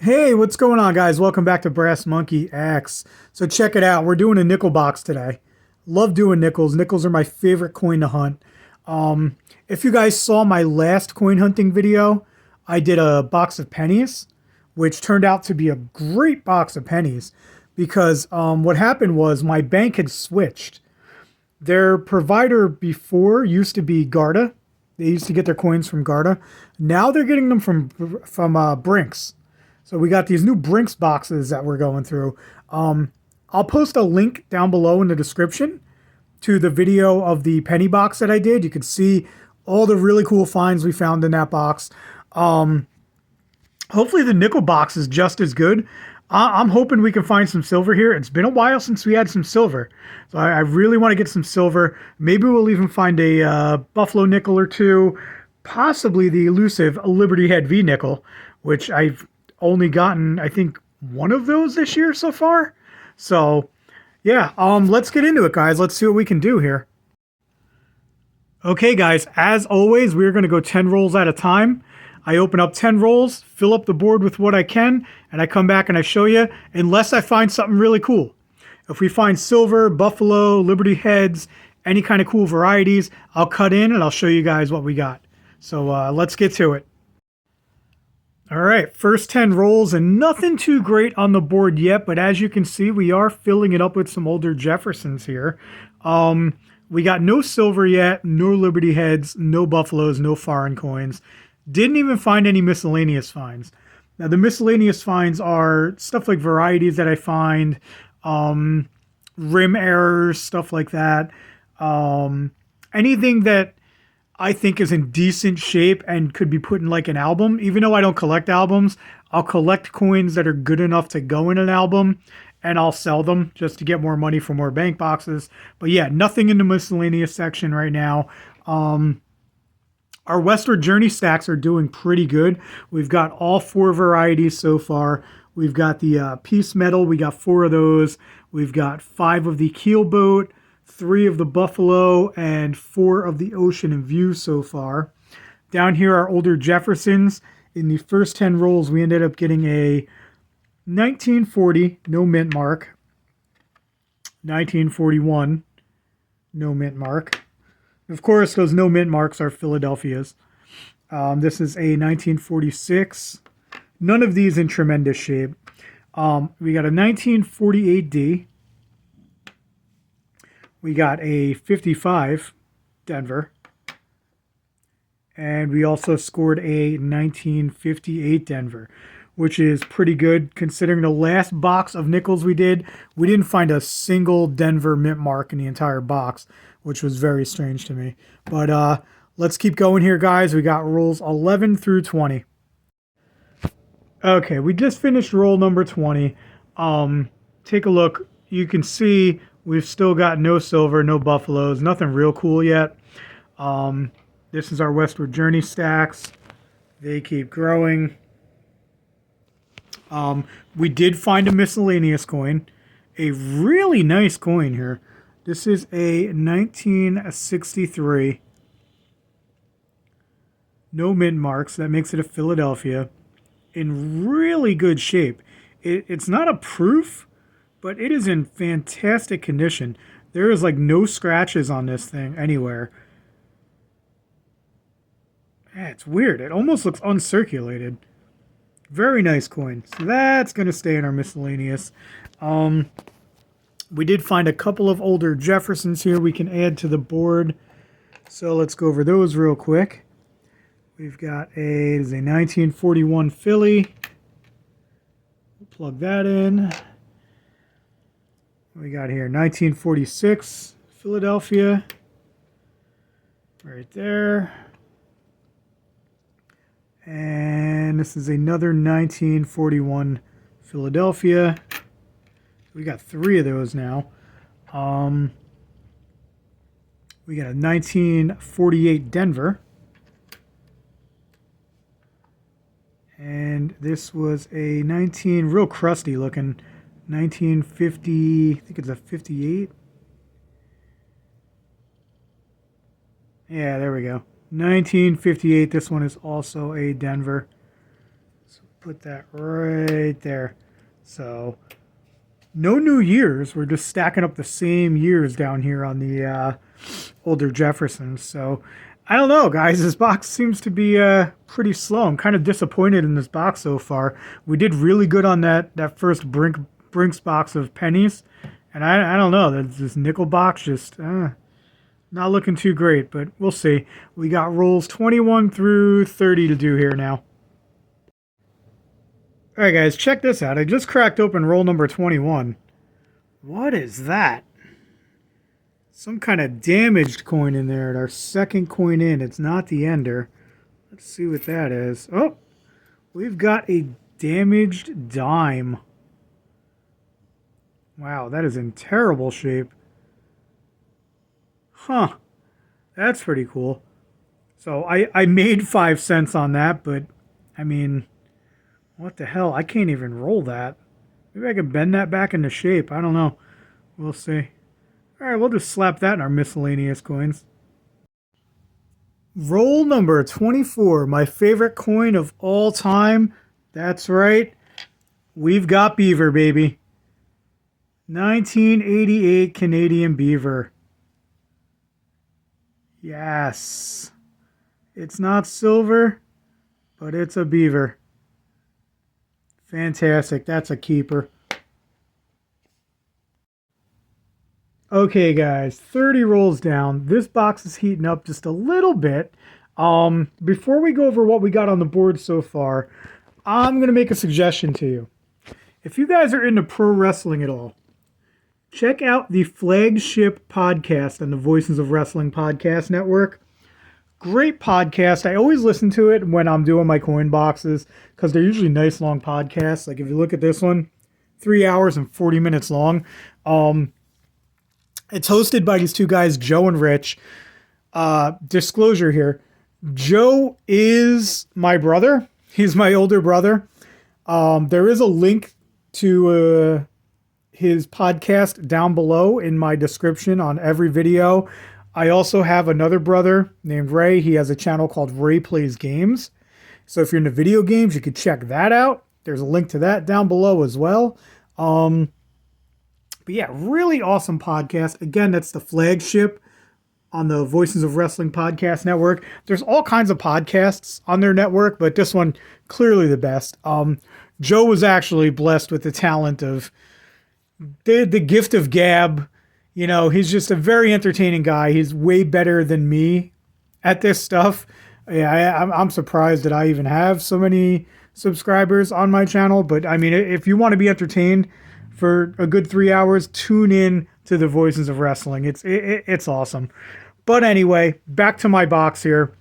Hey, what's going on, guys? Welcome back to Brass Monkey X. So check it out. We're doing a nickel box today. Love doing nickels. Nickels are my favorite coin to hunt. If you guys saw my last coin hunting video, I did a box of pennies, which turned out to be a great box of pennies because what happened was my bank had switched. Their provider before used to be Garda. They used to get their coins from Garda. Now they're getting them from Brinks. So we got these new Brinks boxes that we're going through. I'll post a link down below in the description to the video of the penny box that I did. You can see all the really cool finds we found in that box. Hopefully the nickel box is just as good. I'm hoping we can find some silver here. It's been a while since we had some silver. So I really want to get some silver. Maybe we'll even find a Buffalo nickel or two. Possibly the elusive Liberty Head V nickel, which I've only gotten, I think, one of those this year so far. So, yeah, let's get into it, guys. Let's see what we can do here. Okay, guys, as always, we're going to go 10 rolls at a time. I open up 10 rolls, fill up the board with what I can, and I come back and I show you, unless I find something really cool. If we find silver, buffalo, Liberty heads, any kind of cool varieties, I'll cut in and I'll show you guys what we got. So let's get to it. All right, first 10 rolls and nothing too great on the board yet, but as you can see, we are filling it up with some older Jeffersons here. We got no silver yet, no Liberty heads, no buffaloes, no foreign coins. Didn't even find any miscellaneous finds. Now, the miscellaneous finds are stuff like varieties that I find, rim errors, stuff like that. Anything that I think is in decent shape and could be put in like an album. Even though I don't collect albums, I'll collect coins that are good enough to go in an album and I'll sell them just to get more money for more bank boxes. But yeah, nothing in the miscellaneous section right now. Our Westward Journey stacks are doing pretty good. We've got all 4 varieties so far. We've got the Peace Metal. We got 4 of those. We've got 5 of the Keelboat, 3 of the Buffalo, and 4 of the Ocean and View so far. Down here are older Jeffersons. In the first 10 rolls, we ended up getting a 1940, no mint mark. 1941, no mint mark. Of course, those no mint marks are Philadelphia's. This is a 1946. None of these in tremendous shape. We got a 1948D. We got a 55 Denver. And we also scored a 1958 Denver, which is pretty good considering the last box of nickels we did. We didn't find a single Denver mint mark in the entire box, which was very strange to me. But let's keep going here, guys. We got rolls 11 through 20. Okay, we just finished roll number 20. Take a look. You can see we've still got no silver, no buffaloes, nothing real cool yet. This is our Westward Journey stacks. They keep growing. We did find a miscellaneous coin. A really nice coin here. This is a 1963. No mint marks. That makes it a Philadelphia. In really good shape. It's not a proof, but it is in fantastic condition. There is like no scratches on this thing anywhere. It's weird. It almost looks uncirculated. Very nice coin. So that's going to stay in our miscellaneous. We did find a couple of older Jeffersons here we can add to the board. So let's go over those real quick. We've got a 1941 Philly. We'll plug that in. We got here 1946 Philadelphia. Right there. And this is another 1941 Philadelphia. We got 3 of those now. We got a 1948 Denver. And this was a real crusty looking, 1950, I think it's a 58. Yeah, there we go. 1958. This one is also a Denver. So put that right there. So no new years. We're just stacking up the same years down here on the older Jeffersons. So I don't know, guys. This box seems to be pretty slow. I'm kind of disappointed in this box so far. We did really good on that first Brinks box of pennies. And I don't know. This nickel box just not looking too great. But we'll see. We got rolls 21 through 30 to do here now. Alright guys, check this out. I just cracked open roll number 21. What is that? Some kind of damaged coin in there. Our second coin in. It's not the ender. Let's see what that is. Oh, we've got a damaged dime. Wow, that is in terrible shape. Huh. That's pretty cool. So I made 5 cents on that, but I mean, what the hell? I can't even roll that. Maybe I can bend that back into shape. I don't know. We'll see. Alright, we'll just slap that in our miscellaneous coins. Roll number 24. My favorite coin of all time. That's right. We've got Beaver, baby. 1988 Canadian Beaver. Yes. It's not silver, but it's a Beaver. Fantastic. That's a keeper. Okay, guys. 30 rolls down. This box is heating up just a little bit. Before we go over what we got on the board so far, I'm going to make a suggestion to you. If you guys are into pro wrestling at all, check out the flagship podcast on the Voices of Wrestling Podcast Network. Great podcast. I always listen to it when I'm doing my coin boxes because they're usually nice long podcasts. Like if you look at this one, 3 hours and 40 minutes long. It's hosted by these two guys, Joe and Rich. Disclosure here. Joe is my brother. He's my older brother. There is a link to his podcast down below in my description on every video. I also have another brother named Ray. He has a channel called Ray Plays Games. So if you're into video games, you could check that out. There's a link to that down below as well. But yeah, really awesome podcast. Again, that's the flagship on the Voices of Wrestling Podcast Network. There's all kinds of podcasts on their network, but this one, clearly the best. Joe was actually blessed with the talent of the gift of gab. You know, he's just a very entertaining guy. He's way better than me at this stuff. Yeah, I'm surprised that I even have so many subscribers on my channel. But I mean, if you want to be entertained for a good 3 hours, tune in to the Voices of Wrestling. It's awesome. But anyway, back to my box here.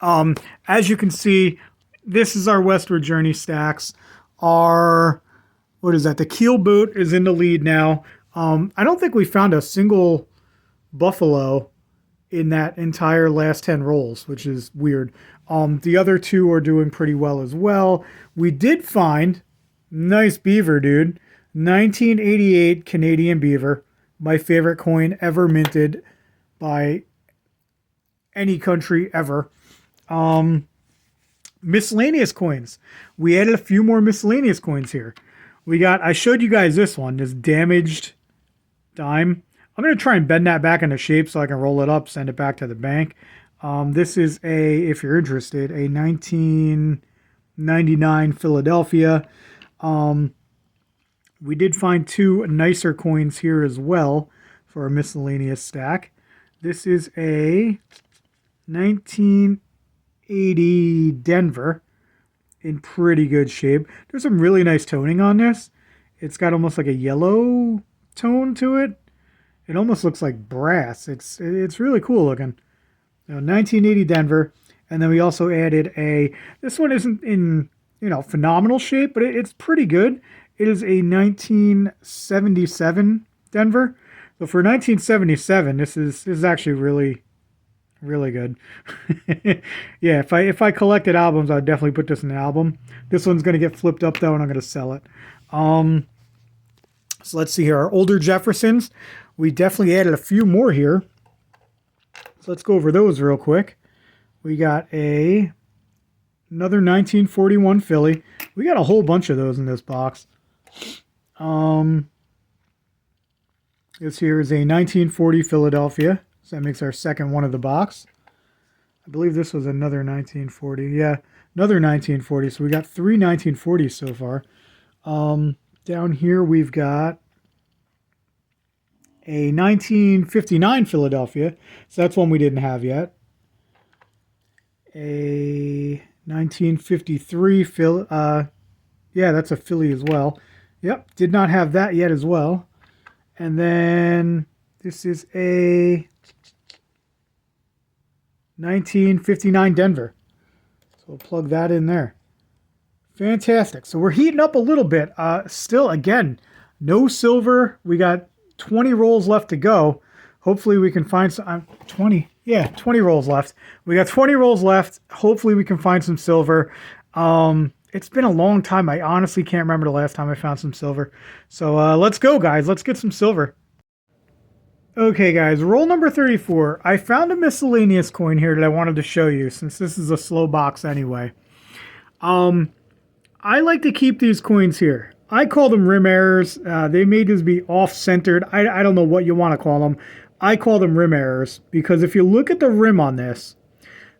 As you can see, this is our Westward Journey stacks. What is that? The Keel Boot is in the lead now. I don't think we found a single Buffalo in that entire last 10 rolls, which is weird. The other two are doing pretty well as well. We did find nice Beaver, dude. 1988 Canadian Beaver. My favorite coin ever minted by any country ever. Miscellaneous coins. We added a few more miscellaneous coins here. I showed you guys this one, this damaged dime. I'm going to try and bend that back into shape so I can roll it up, send it back to the bank. This is if you're interested, a 1999 Philadelphia. We did find two nicer coins here as well for a miscellaneous stack. This is a 1980 Denver in pretty good shape. There's some really nice toning on this. It's got almost like a yellow tone to it. It almost looks like brass. It's really cool looking. 1980 Denver. And then we also added this one isn't in, phenomenal shape, but it's pretty good. It is a 1977 Denver. So for 1977, this is actually really, really good. Yeah, if I collected albums, I'd definitely put this in an album. This one's going to get flipped up though, and I'm going to sell it. So let's see here. Our older Jeffersons. We definitely added a few more here. So let's go over those real quick. We got a Another 1941 Philly. We got a whole bunch of those in this box. This here is a 1940 Philadelphia. So that makes our second one of the box. I believe this was another 1940. Yeah, another 1940. So we got 3 1940s so far. Down here we've got a 1959 Philadelphia. So that's one we didn't have yet. A 1953 Philly. Yeah, that's a Philly as well. Yep, did not have that yet as well. And then this is a 1959 Denver. So we'll plug that in there. Fantastic. So we're heating up a little bit. Still, again, no silver. We got 20 rolls left to go. Hopefully we can find some... 20. Yeah, 20 rolls left. We got 20 rolls left. Hopefully we can find some silver. It's been a long time. I honestly can't remember the last time I found some silver. So let's go, guys. Let's get some silver. Okay, guys. Roll number 34. I found a miscellaneous coin here that I wanted to show you since this is a slow box anyway. I like to keep these coins here. I call them rim errors. They may just be off-centered. I don't know what you want to call them. I call them rim errors because if you look at the rim on this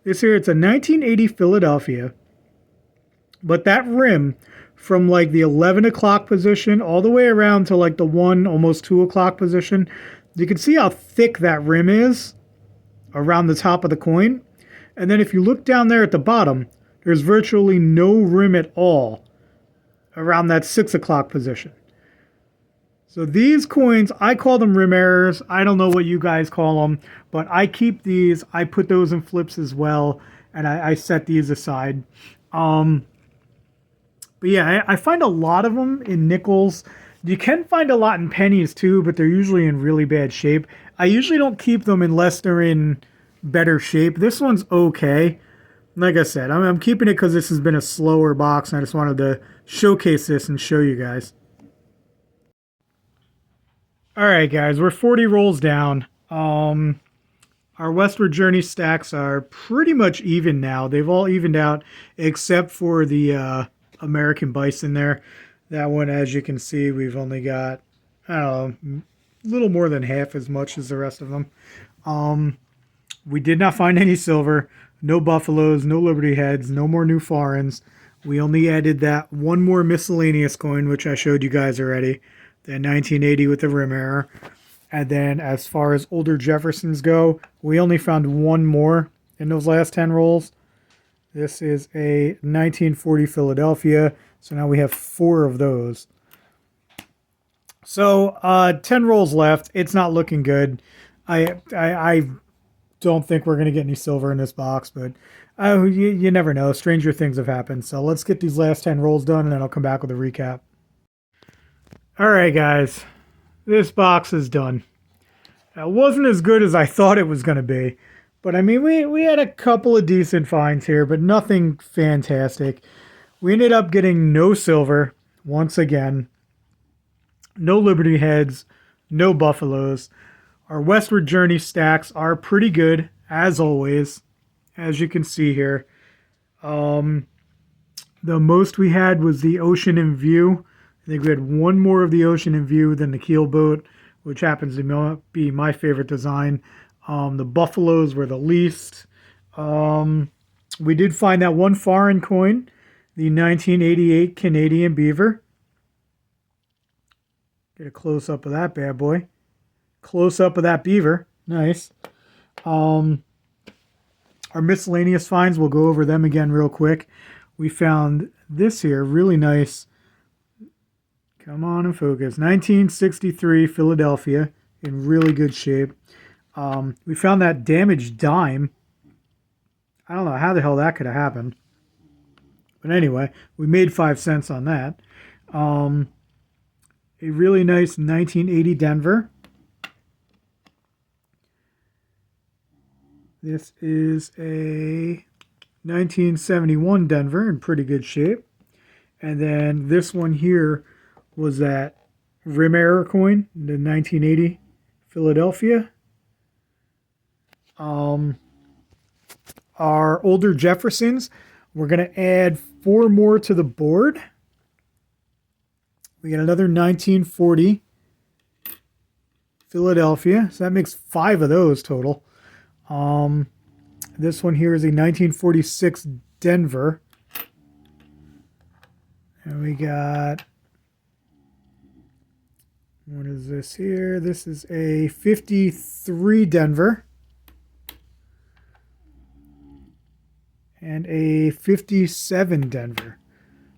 here, it's a 1980 Philadelphia. But that rim from like the 11 o'clock position all the way around to like the 1, almost 2 o'clock position, you can see how thick that rim is around the top of the coin. And then if you look down there at the bottom, there's virtually no rim at all around that 6 o'clock position. So these coins, I call them rim errors. I don't know what you guys call them, but I keep these. I put those in flips as well, and I set these aside. But yeah, I find a lot of them in nickels. You can find a lot in pennies too, but they're usually in really bad shape. I usually don't keep them unless they're in better shape. This one's okay. Like I said, I'm keeping it because this has been a slower box, and I just wanted to showcase this and show you guys. All right, guys, we're 40 rolls down. Our Westward Journey stacks are pretty much even now. They've all evened out except for the American Bison there. That one, as you can see, we've only got, I don't know, a little more than half as much as the rest of them. We did not find any silver, no Buffaloes, no Liberty Heads, no more new foreigns. We only added that one more miscellaneous coin, which I showed you guys already, the 1980 with the rim error. And then as far as older Jeffersons go, we only found one more in those last 10 rolls. This is a 1940 Philadelphia. So now we have 4 of those. So 10 rolls left. It's not looking good. I don't think we're going to get any silver in this box, but you never know. Stranger things have happened. So let's get these last 10 rolls done, and then I'll come back with a recap. All right, guys. This box is done. It wasn't as good as I thought it was going to be. But, I mean, we had a couple of decent finds here, but nothing fantastic. We ended up getting no silver, once again. No Liberty Heads, no Buffaloes. Our Westward Journey stacks are pretty good, as always, as you can see here. The most we had was the Ocean in View. I think we had one more of the Ocean in View than the Keel Boat, which happens to be my favorite design. The Buffaloes were the least. We did find that one foreign coin, the 1988 Canadian Beaver. Get a close-up of that bad boy. Close-up of that beaver. Nice. Our miscellaneous finds, we'll go over them again real quick. We found this here, really nice. Come on and focus. 1963 Philadelphia, in really good shape. We found that damaged dime. I don't know how the hell that could have happened. But anyway, we made 5 cents on that. A really nice 1980 Denver. This is a 1971 Denver in pretty good shape. And then this one here was that rim error coin, the 1980 Philadelphia. Our older Jeffersons, We're going to add 4 more to the board. We got another 1940 Philadelphia. So that makes 5 of those total. This one here is a 1946 Denver. And we got, what is this here? This is a 53 Denver. And a 57 Denver.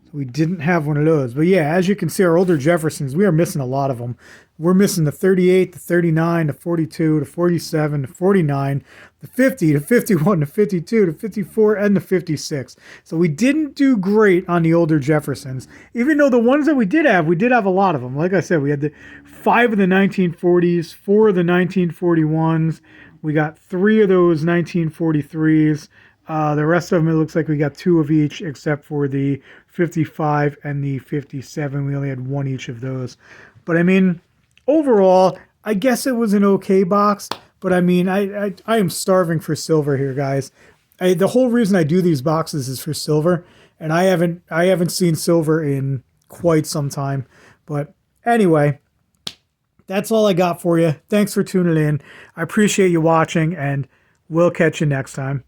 So we didn't have one of those. But yeah, as you can see, our older Jeffersons, we are missing a lot of them. We're missing the 38, the 39, the 42, the 47, the 49, the 50, the 51, the 52, the 54, and the 56. So we didn't do great on the older Jeffersons. Even though the ones that we did have a lot of them. Like I said, we had the 5 of the 1940s, 4 of the 1941s. We got 3 of those 1943s. The rest of them, it looks like we got 2 of each, except for the 55 and the 57. We only had 1 each of those. But I mean, overall, I guess it was an okay box. But I mean, I am starving for silver here, guys. The whole reason I do these boxes is for silver, and I haven't seen silver in quite some time. But anyway, that's all I got for you. Thanks for tuning in. I appreciate you watching, and we'll catch you next time.